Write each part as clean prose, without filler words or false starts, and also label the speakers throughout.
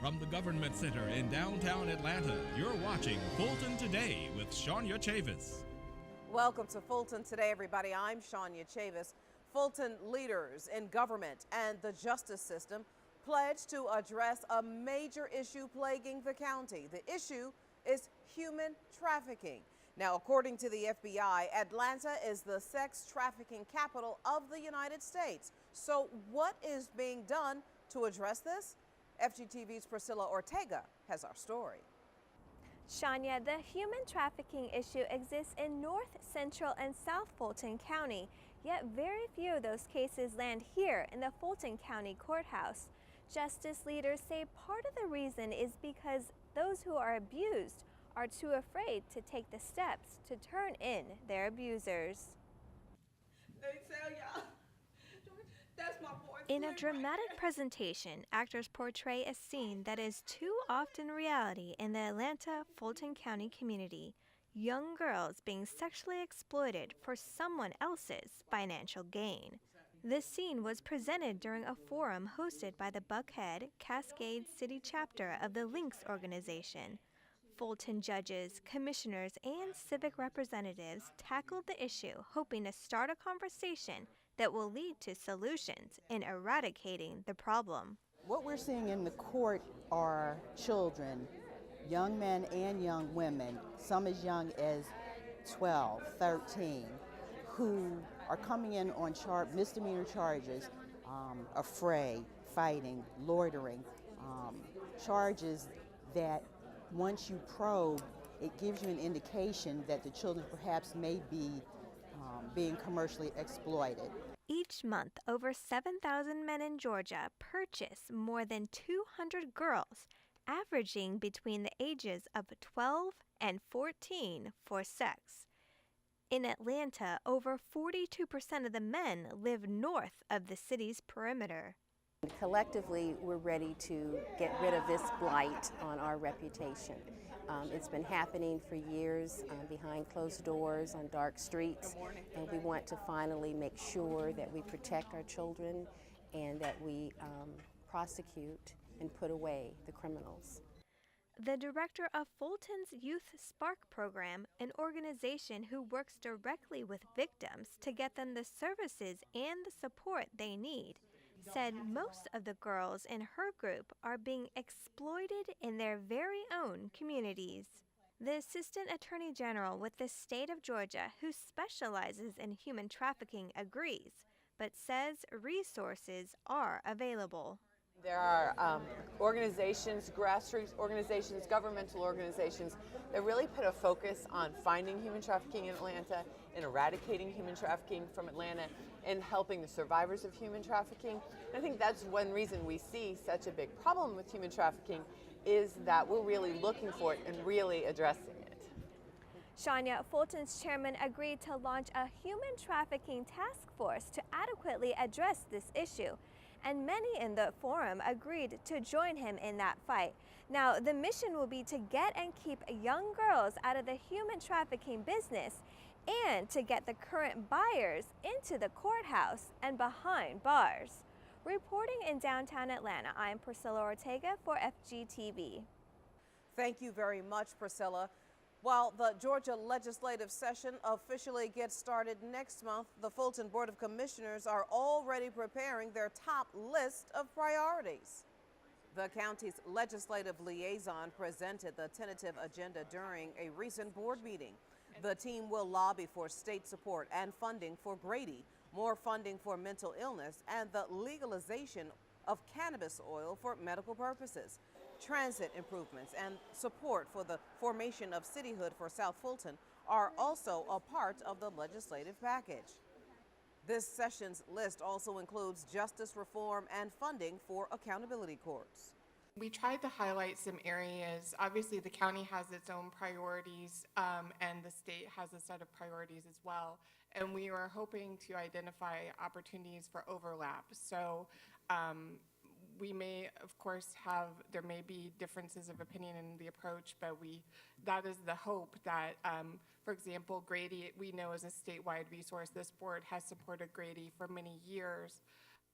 Speaker 1: From the Government Center in downtown Atlanta, you're watching Fulton Today with Shania Chavis.
Speaker 2: Welcome to Fulton Today, everybody. I'm Shania Chavis. Fulton leaders in government and the justice system pledged to address a major issue plaguing the county. The issue is human trafficking. Now, according to the FBI, Atlanta is the sex trafficking capital of the United States. So what is being done to address this? FGTV's Priscilla Ortega has our story.
Speaker 3: Shania, the human trafficking issue exists in North, Central, and South Fulton County, yet very few of those cases land here in the Fulton County Courthouse. Justice leaders say part of the reason is because those who are abused are too afraid to take the steps to turn in their abusers.
Speaker 4: They tell y'all, that's my boy.
Speaker 3: In a dramatic presentation, actors portray a scene that is too often reality in the Atlanta Fulton County community. Young girls being sexually exploited for someone else's financial gain. This scene was presented during a forum hosted by the Buckhead Cascade City chapter of the Links organization. Fulton judges, commissioners, and civic representatives tackled the issue, hoping to start a conversation that will lead to solutions in eradicating the problem.
Speaker 5: What we're seeing in the court are children, young men and young women, some as young as 12, 13, who are coming in on misdemeanor charges, affray, fighting, loitering, charges that once you probe, it gives you an indication that the children perhaps may be being commercially exploited.
Speaker 3: Each month, over 7,000 men in Georgia purchase more than 200 girls, averaging between the ages of 12 and 14 for sex. In Atlanta, over 42% of the men live north of the city's perimeter.
Speaker 6: Collectively, we're ready to get rid of this blight on our reputation. It's been happening for years behind closed doors on dark streets, and we want to finally make sure that we protect our children and that we prosecute and put away the criminals.
Speaker 3: The director of Fulton's Youth Spark program, an organization who works directly with victims to get them the services and the support they need, said most of the girls in her group are being exploited in their very own communities. The Assistant Attorney General with the state of Georgia, who specializes in human trafficking, agrees, but says resources are available.
Speaker 7: There are organizations, grassroots organizations, governmental organizations that really put a focus on finding human trafficking in Atlanta and eradicating human trafficking from Atlanta and helping the survivors of human trafficking. And I think that's one reason we see such a big problem with human trafficking is that we're really looking for it and really addressing it.
Speaker 3: Shania, Fulton's chairman agreed to launch a human trafficking task force to adequately address this issue. And many in the forum agreed to join him in that fight. Now, the mission will be to get and keep young girls out of the human trafficking business and to get the current buyers into the courthouse and behind bars. Reporting in downtown Atlanta, I'm Priscilla Ortega for FGTV.
Speaker 2: Thank you very much, Priscilla. While the Georgia legislative session officially gets started next month, the Fulton Board of Commissioners are already preparing their top list of priorities. The county's legislative liaison presented the tentative agenda during a recent board meeting. The team will lobby for state support and funding for Grady, more funding for mental illness, and the legalization of cannabis oil for medical purposes. Transit improvements and support for the formation of cityhood for South Fulton are also a part of the legislative package. This session's list also includes justice reform and funding for accountability courts.
Speaker 8: We tried to highlight some areas. Obviously, the county has its own priorities, and the state has a set of priorities as well. And we were hoping to identify opportunities for overlap. So we may, of course, there may be differences of opinion in the approach, but that is the hope that, for example, Grady, we know is a statewide resource. This board has supported Grady for many years.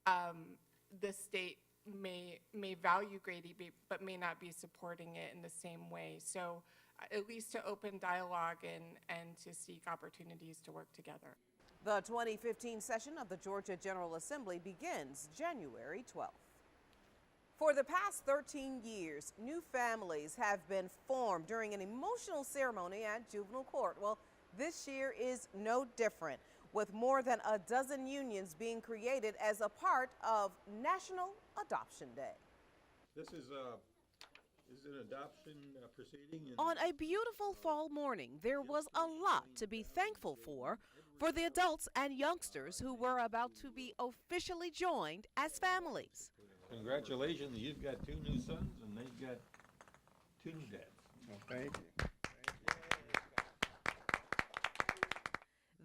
Speaker 8: The state may value Grady, but may not be supporting it in the same way. So at least to open dialogue and to seek opportunities to work together.
Speaker 2: The 2015 session of the Georgia General Assembly begins January 12th. For the past 13 years, new families have been formed during an emotional ceremony at juvenile court. Well, this year is no different, with more than a dozen unions being created as a part of National Adoption Day.
Speaker 9: This is an adoption proceeding.
Speaker 2: On a beautiful fall morning, there was a lot to be thankful for the adults and youngsters who were about to be officially joined as families.
Speaker 9: Congratulations, you've got 2 new sons and they've got 2 new dads.
Speaker 10: Well, thank you.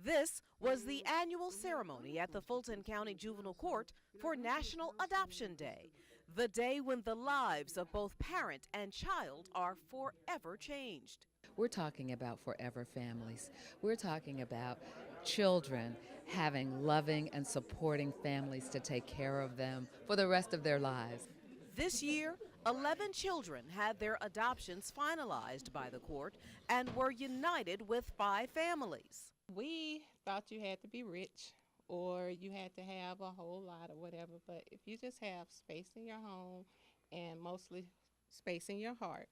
Speaker 2: This was the annual ceremony at the Fulton County Juvenile Court for National Adoption Day, the day when the lives of both parent and child are forever changed.
Speaker 11: We're talking about forever families. We're talking about children having loving and supporting families to take care of them for the rest of their lives.
Speaker 2: This year, 11 children had their adoptions finalized by the court and were united with 5 families.
Speaker 12: We thought you had to be rich or you had to have a whole lot or whatever, but if you just have space in your home and mostly space in your heart,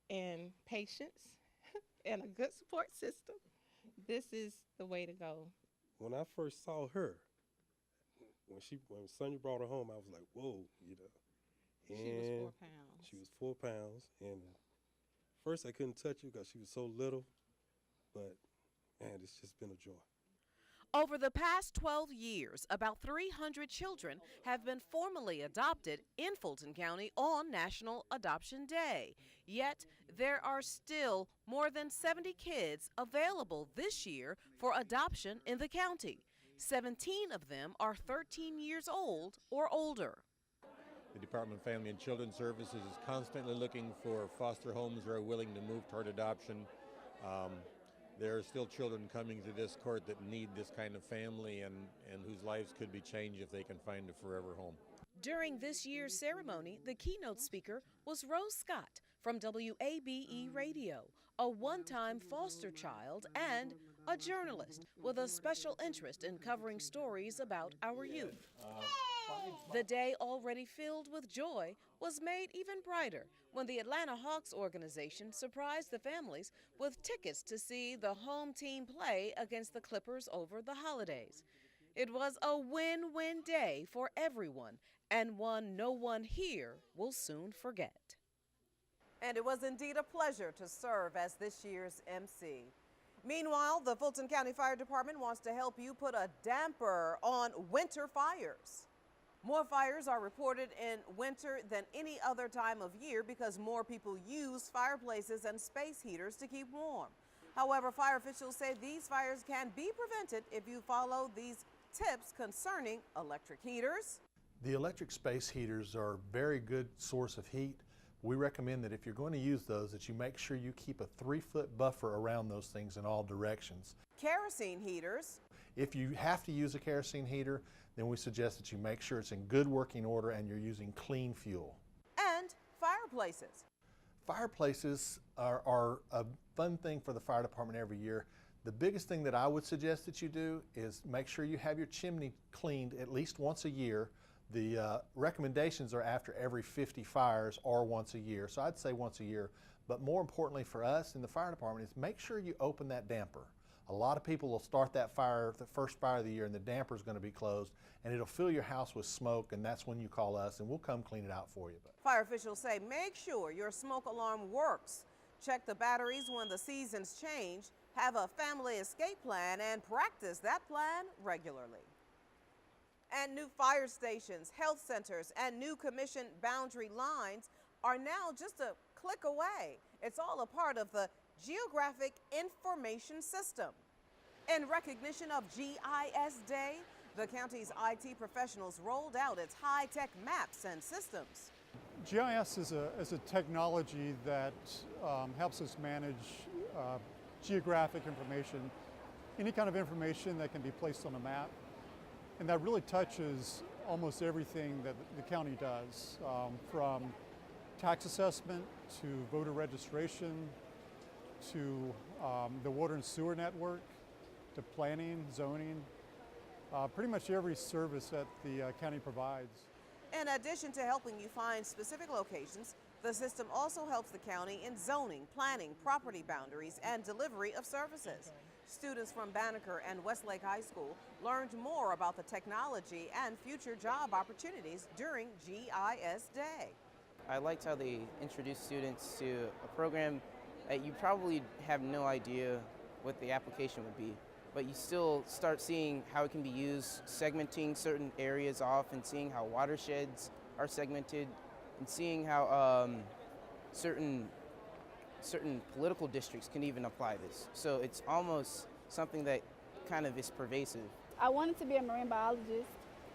Speaker 12: and patience and a good support system, this is the way to go.
Speaker 10: When I first saw her, when Sonia brought her home, I was like, whoa, you know. And
Speaker 12: she was 4 pounds.
Speaker 10: She was 4 pounds, and first I couldn't touch her because she was so little, but man, it's just been a joy.
Speaker 2: Over the past 12 years, about 300 children have been formally adopted in Fulton County on National Adoption Day. Yet, there are still more than 70 kids available this year for adoption in the county. 17 of them are 13 years old or older.
Speaker 9: The Department of Family and Children's Services is constantly looking for foster homes that are willing to move toward adoption. There are still children coming to this court that need this kind of family and whose lives could be changed if they can find a forever home.
Speaker 2: During this year's ceremony, the keynote speaker was Rose Scott from WABE Radio, a one-time foster child and a journalist with a special interest in covering stories about our youth. The day, already filled with joy, was made even brighter when the Atlanta Hawks organization surprised the families with tickets to see the home team play against the Clippers over the holidays. It was a win-win day for everyone, and one no one here will soon forget. And it was indeed a pleasure to serve as this year's MC. Meanwhile, the Fulton County Fire Department wants to help you put a damper on winter fires. More fires are reported in winter than any other time of year because more people use fireplaces and space heaters to keep warm. However, fire officials say these fires can be prevented if you follow these tips concerning electric heaters.
Speaker 13: The electric space heaters are a very good source of heat. We recommend that if you're going to use those, that you make sure you keep a 3-foot buffer around those things in all directions.
Speaker 2: Kerosene heaters.
Speaker 13: If you have to use a kerosene heater, then we suggest that you make sure it's in good working order and you're using clean fuel.
Speaker 2: And fireplaces.
Speaker 13: Fireplaces are a fun thing for the fire department every year. The biggest thing that I would suggest that you do is make sure you have your chimney cleaned at least once a year. The recommendations are after every 50 fires or once a year, so I'd say once a year. But more importantly for us in the fire department is make sure you open that damper. A lot of people will start that fire, the first fire of the year, and the damper is going to be closed, and it'll fill your house with smoke, and that's when you call us, and we'll come clean it out for you.
Speaker 2: Fire officials say make sure your smoke alarm works. Check the batteries when the seasons change, have a family escape plan, and practice that plan regularly. And new fire stations, health centers, and new commission boundary lines are now just a click away. It's all a part of the Geographic Information System. In recognition of GIS Day, the county's IT professionals rolled out its high-tech maps and systems.
Speaker 14: GIS is a technology that helps us manage geographic information, any kind of information that can be placed on a map. And that really touches almost everything that the county does, from tax assessment to voter registration to the water and sewer network to planning, zoning, pretty much every service that the county provides.
Speaker 2: In addition to helping you find specific locations, the system also helps the county in zoning, planning, property boundaries, and delivery of services. Students from Banneker and Westlake High School learned more about the technology and future job opportunities during GIS Day.
Speaker 15: I liked how they introduced students to a program that you probably have no idea what the application would be, but you still start seeing how it can be used, segmenting certain areas off and seeing how watersheds are segmented and seeing how certain political districts can even apply this. So it's almost something that kind of is pervasive.
Speaker 16: I wanted to be a marine biologist,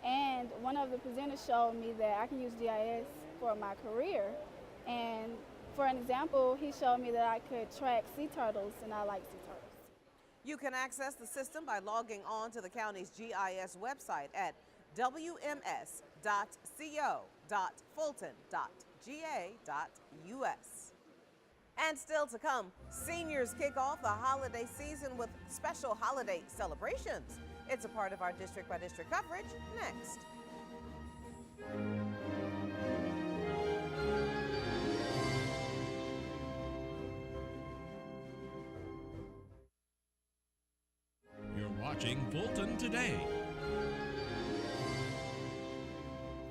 Speaker 16: and one of the presenters showed me that I can use GIS for my career. And for an example, he showed me that I could track sea turtles, and I like sea turtles.
Speaker 2: You can access the system by logging on to the county's GIS website at wms.co.fulton.ga.us. And still to come, seniors kick off the holiday season with special holiday celebrations. It's a part of our district-by-district coverage next.
Speaker 1: You're watching Fulton Today.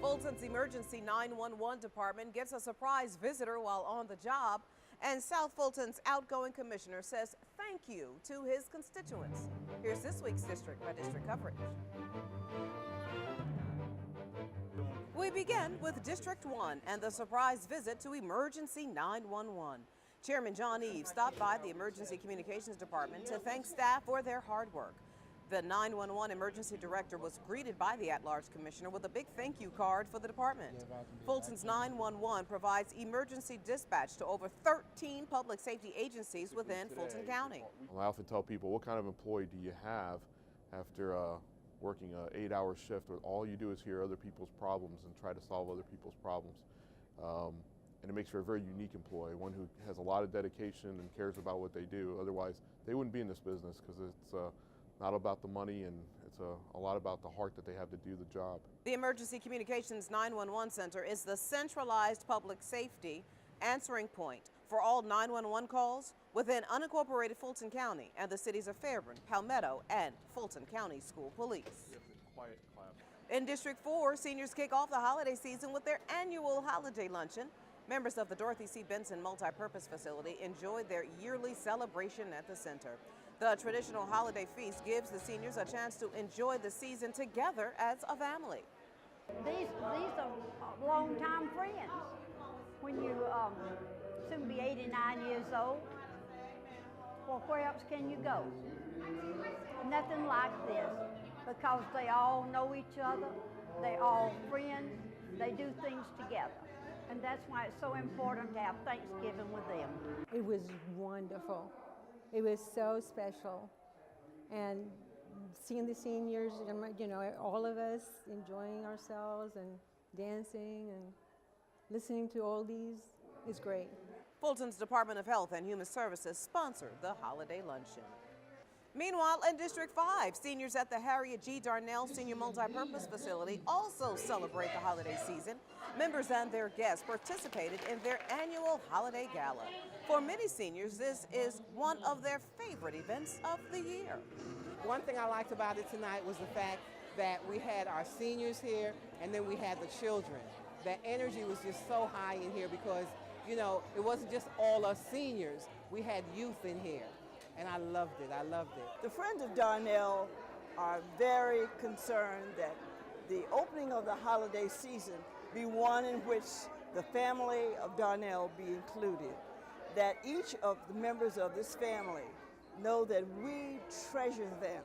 Speaker 2: Fulton's Emergency 911 department gets a surprise visitor while on the job, and South Fulton's outgoing commissioner says thank you to his constituents. Here's this week's district-by-district coverage. We begin with District 1 and the surprise visit to Emergency 911. Chairman John Eves stopped by the Emergency Communications Department to thank staff for their hard work. The 911 emergency director was greeted by the at-large commissioner with a big thank you card for the department. Fulton's 911 provides emergency dispatch to over 13 public safety agencies within Fulton County.
Speaker 17: I often tell people, what kind of employee do you have after working an 8-hour shift where all you do is hear other people's problems and try to solve other people's problems? And it makes for a very unique employee, one who has a lot of dedication and cares about what they do. Otherwise, they wouldn't be in this business, because it's not about the money, and it's a lot about the heart that they have to do the job.
Speaker 2: The Emergency Communications 911 Center is the centralized public safety answering point for all 911 calls within unincorporated Fulton County and the cities of Fairburn, Palmetto, and Fulton County School Police. In District 4, seniors kick off the holiday season with their annual holiday luncheon. Members of the Dorothy C. Benson Multipurpose Facility enjoyed their yearly celebration at the center. The traditional holiday feast gives the seniors a chance to enjoy the season together as a family.
Speaker 18: These are long-time friends. When you soon be 89 years old, well, where else can you go? Nothing like this, because they all know each other, they all friends, they do things together. And that's why it's so important to have Thanksgiving with them.
Speaker 19: It was wonderful. It was so special. And seeing the seniors, you know, all of us enjoying ourselves and dancing and listening to all these is great.
Speaker 2: Fulton's Department of Health and Human Services sponsored the holiday luncheon. Meanwhile, in District 5, seniors at the Harriet G. Darnell Senior Multipurpose Facility also celebrate the holiday season. Members and their guests participated in their annual holiday gala. For many seniors, this is one of their favorite events of the year.
Speaker 20: One thing I liked about it tonight was the fact that we had our seniors here, and then we had the children. The energy was just so high in here because, you know, it wasn't just all us seniors. We had youth in here. And I loved it. I loved it.
Speaker 21: The Friends of Darnell are very concerned that the opening of the holiday season be one in which the family of Darnell be included, that each of the members of this family know that we treasure them,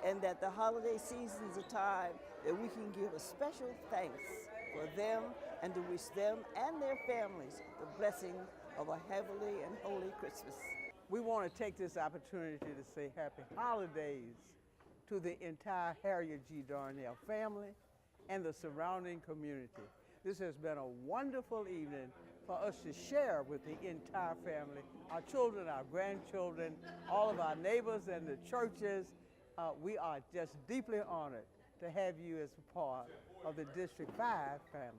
Speaker 21: and that the holiday season is a time that we can give a special thanks for them and to wish them and their families the blessing of a heavenly and holy Christmas.
Speaker 22: We want to take this opportunity to say happy holidays to the entire Harriet G. Darnell family and the surrounding community. This has been a wonderful evening for us to share with the entire family, our children, our grandchildren, all of our neighbors and the churches. We are just deeply honored to have you as a part of the District 5 family.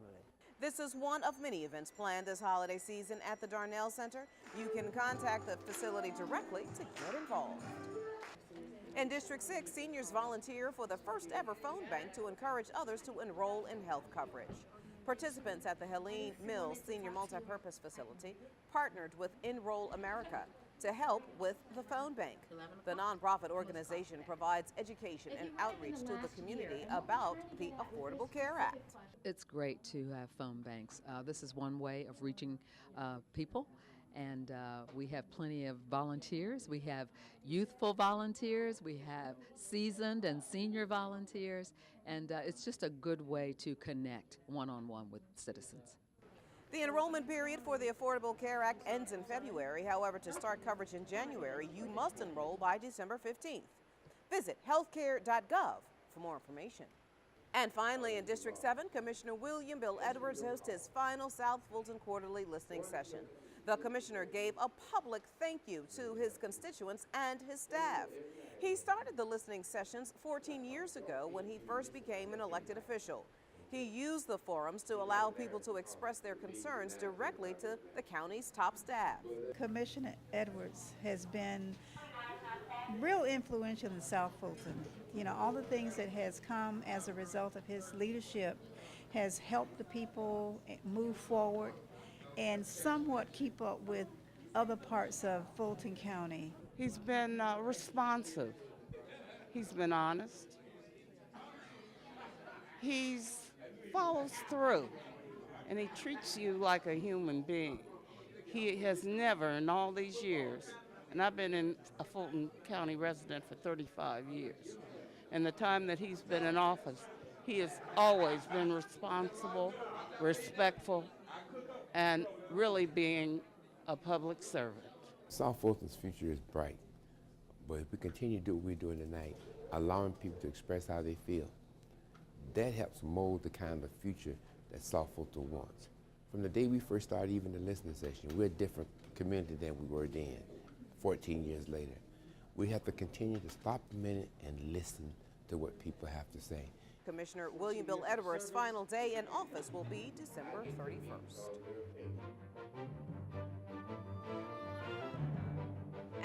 Speaker 2: This is one of many events planned this holiday season at the Darnell Center. You can contact the facility directly to get involved. In District 6, seniors volunteer for the first ever phone bank to encourage others to enroll in health coverage. Participants at the Helene Mills Senior Multipurpose Facility partnered with Enroll America to help with the phone bank. The nonprofit organization provides education and outreach to the community about the Affordable Care Act.
Speaker 11: It's great to have phone banks. This is one way of reaching people, and we have plenty of volunteers. We have youthful volunteers, we have seasoned and senior volunteers, and it's just a good way to connect one-on-one with citizens.
Speaker 2: The enrollment period for the Affordable Care Act ends in February. However, to start coverage in January, you must enroll by December 15th. Visit healthcare.gov for more information. And finally, in District 7, Commissioner William Bill Edwards hosted his final South Fulton Quarterly listening session. The commissioner gave a public thank you to his constituents and his staff. He started the listening sessions 14 years ago when he first became an elected official. He used the forums to allow people to express their concerns directly to the county's top staff.
Speaker 4: Commissioner Edwards has been real influential in South Fulton. You know, all the things that has come as a result of his leadership has helped the people move forward and somewhat keep up with other parts of Fulton County.
Speaker 5: He's been responsive. He's been honest. He follows through, and he treats you like a human being. He has never, in all these years, and I've been a Fulton County resident for 35 years, and the time that he's been in office, he has always been responsible, respectful, and really being a public servant.
Speaker 23: South Fulton's future is bright, but if we continue to do what we're doing tonight, allowing people to express how they feel, that helps mold the kind of future that South Fulton wants. From the day we first started even the listening session, we're a different community than we were then, 14 years later. We have to continue to stop a minute and listen to what people have to say.
Speaker 2: Commissioner William Bill Edwards' final day in office will be December 31st.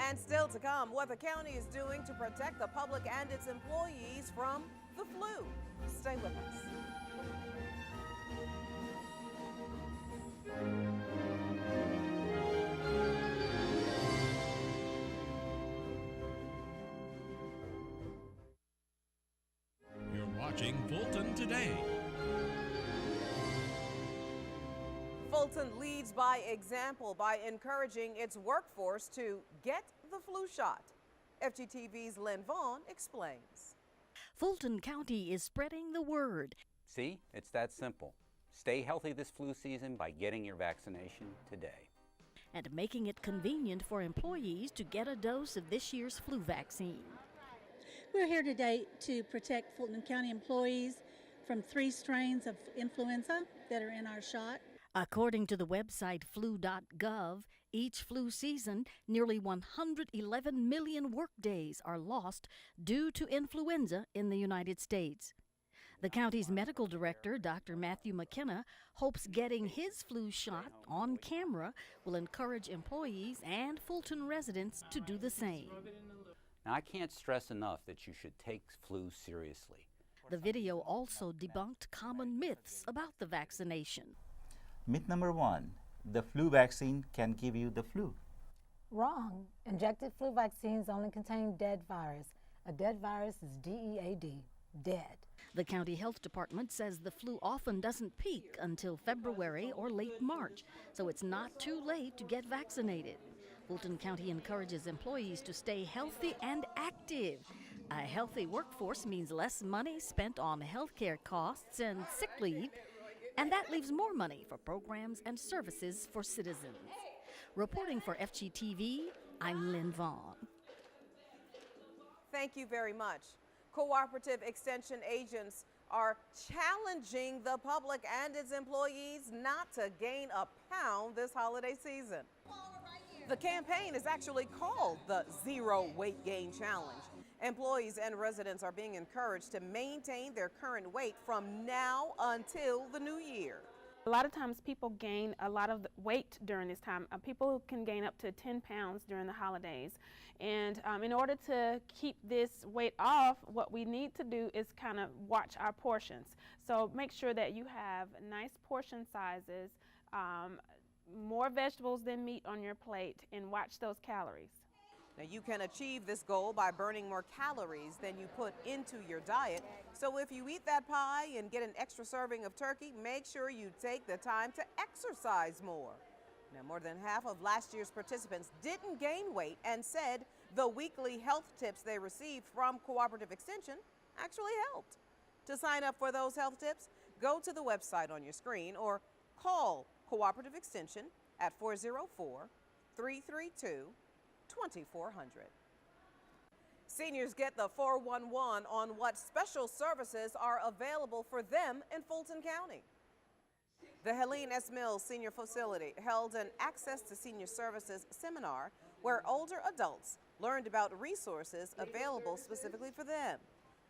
Speaker 2: And still to come, what the county is doing to protect the public and its employees from the flu. Stay with us.
Speaker 1: You're watching Fulton Today.
Speaker 2: Fulton leads by example by encouraging its workforce to get the flu shot. FGTV's Lynn Vaughn explains.
Speaker 24: Fulton County is spreading the word.
Speaker 25: See, it's that simple. Stay healthy this flu season by getting your vaccination today.
Speaker 24: And making it convenient for employees to get a dose of this year's flu vaccine.
Speaker 26: We're here today to protect Fulton County employees from 3 strains of influenza that are in our shot.
Speaker 24: According to the website flu.gov, each flu season, nearly 111 million workdays are lost due to influenza in the United States. The county's medical director, Dr. Matthew McKenna, hopes getting his flu shot on camera will encourage employees and Fulton residents to do the same.
Speaker 25: Now, I can't stress enough that you should take flu seriously.
Speaker 24: The video also debunked common myths about the vaccination.
Speaker 27: Myth number 1, the flu vaccine can give you the flu.
Speaker 28: Wrong. Injected flu vaccines only contain dead virus. A dead virus is DEAD, dead.
Speaker 24: The county health department says the flu often doesn't peak until February or late March, so it's not too late to get vaccinated. Fulton County encourages employees to stay healthy and active. A healthy workforce means less money spent on health care costs and sick leave, and that leaves more money for programs and services for citizens. Reporting for FGTV, I'm Lynn Vaughn.
Speaker 2: Thank you very much. Cooperative Extension agents are challenging the public and its employees not to gain a pound this holiday season. The campaign is actually called the Zero Weight Gain Challenge. Employees and residents are being encouraged to maintain their current weight from now until the new year.
Speaker 3: A lot of times people gain a lot of weight during this time. People can gain up to 10 pounds during the holidays. And in order to keep this weight off, what we need to do is kind of watch our portions. So make sure that you have nice portion sizes, more vegetables than meat on your plate, and watch those calories.
Speaker 2: Now, you can achieve this goal by burning more calories than you put into your diet. So if you eat that pie and get an extra serving of turkey, make sure you take the time to exercise more. Now, more than half of last year's participants didn't gain weight and said the weekly health tips they received from Cooperative Extension actually helped. To sign up for those health tips, go to the website on your screen or call Cooperative Extension at 404-332-2400. Seniors get the 411 on what special services are available for them in Fulton County. The Helene S. Mills Senior Facility held an Access to Senior Services seminar where older adults learned about resources available specifically for them.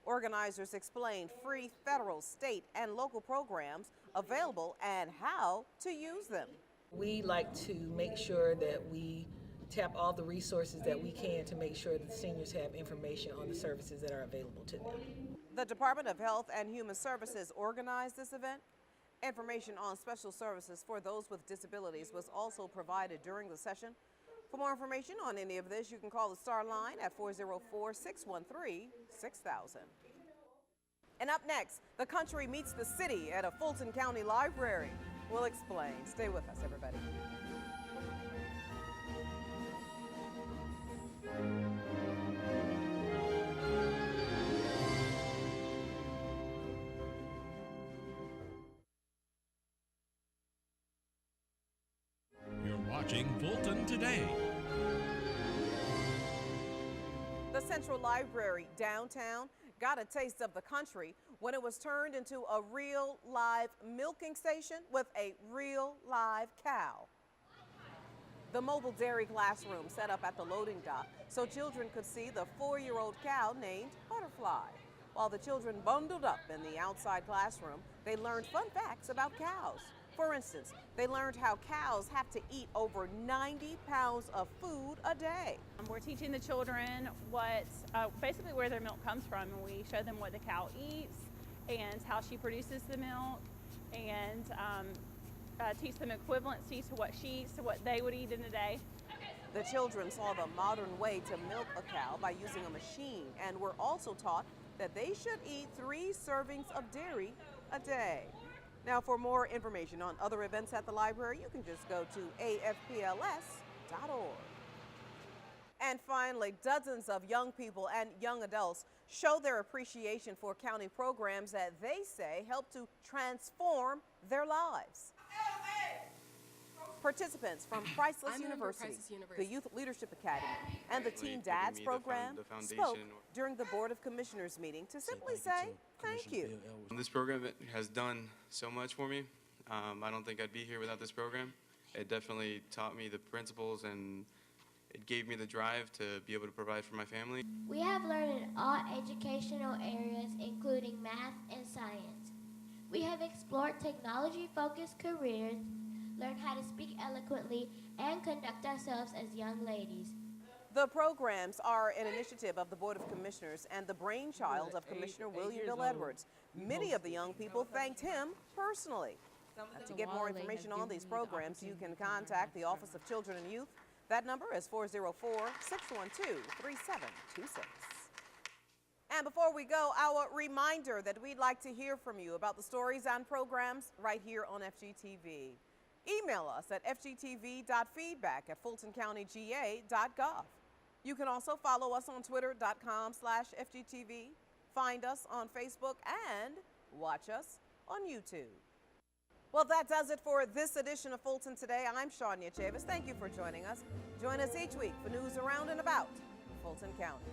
Speaker 2: Organizers explained free federal, state, and local programs available and how to use them.
Speaker 6: We like to make sure that we tap all the resources that we can to make sure that seniors have information on the services that are available to them.
Speaker 2: The Department of Health and Human Services organized this event. Information on special services for those with disabilities was also provided during the session. For more information on any of this, you can call the Star line at 404-613-6000. And up next, the country meets the city at a Fulton County library. We'll explain. Stay with us, everybody.
Speaker 1: You're watching Fulton Today.
Speaker 2: The Central Library downtown got a taste of the country when it was turned into a real live milking station with a real live cow. The mobile dairy classroom set up at the loading dock so children could see the 4-year-old cow named Butterfly. While the children bundled up in the outside classroom, they learned fun facts about cows. For instance, they learned how cows have to eat over 90 pounds of food a day.
Speaker 3: We're teaching the children basically where their milk comes from, and we show them what the cow eats and how she produces the milk, and teach them equivalency to what she eats to what they would eat in a day.
Speaker 2: The children saw the modern way to milk a cow by using a machine and were also taught that they should eat 3 servings of dairy a day. Now, for more information on other events at the library, you can just go to afpls.org. And finally, dozens of young people and young adults show their appreciation for county programs that they say help to transform their lives. Participants from Priceless University, the Youth Leadership Academy, and the Teen Dads program spoke during the Board of Commissioners meeting to simply say thank you.
Speaker 7: This program has done so much for me. I don't think I'd be here without this program. It definitely taught me the principles, and it gave me the drive to be able to provide for my family.
Speaker 8: We have learned in all educational areas, including math and science. We have explored technology-focused careers, learned how to speak eloquently, and conduct ourselves as young ladies.
Speaker 2: The programs are an initiative of the Board of Commissioners and the brainchild of Commissioner William Bill Edwards. Many of the young people thanked him personally. To get more information on these programs, you can contact the Office of Children and Youth. That number is 404-612-3726. And before we go, our reminder that we'd like to hear from you about the stories and programs right here on FGTV. Email us at fgtv.feedback@fultoncountyga.gov. You can also follow us on twitter.com/FGTV, find us on Facebook, and watch us on YouTube. Well, that does it for this edition of Fulton Today. I'm Shania Chavis. Thank you for joining us. Join us each week for news around and about Fulton County.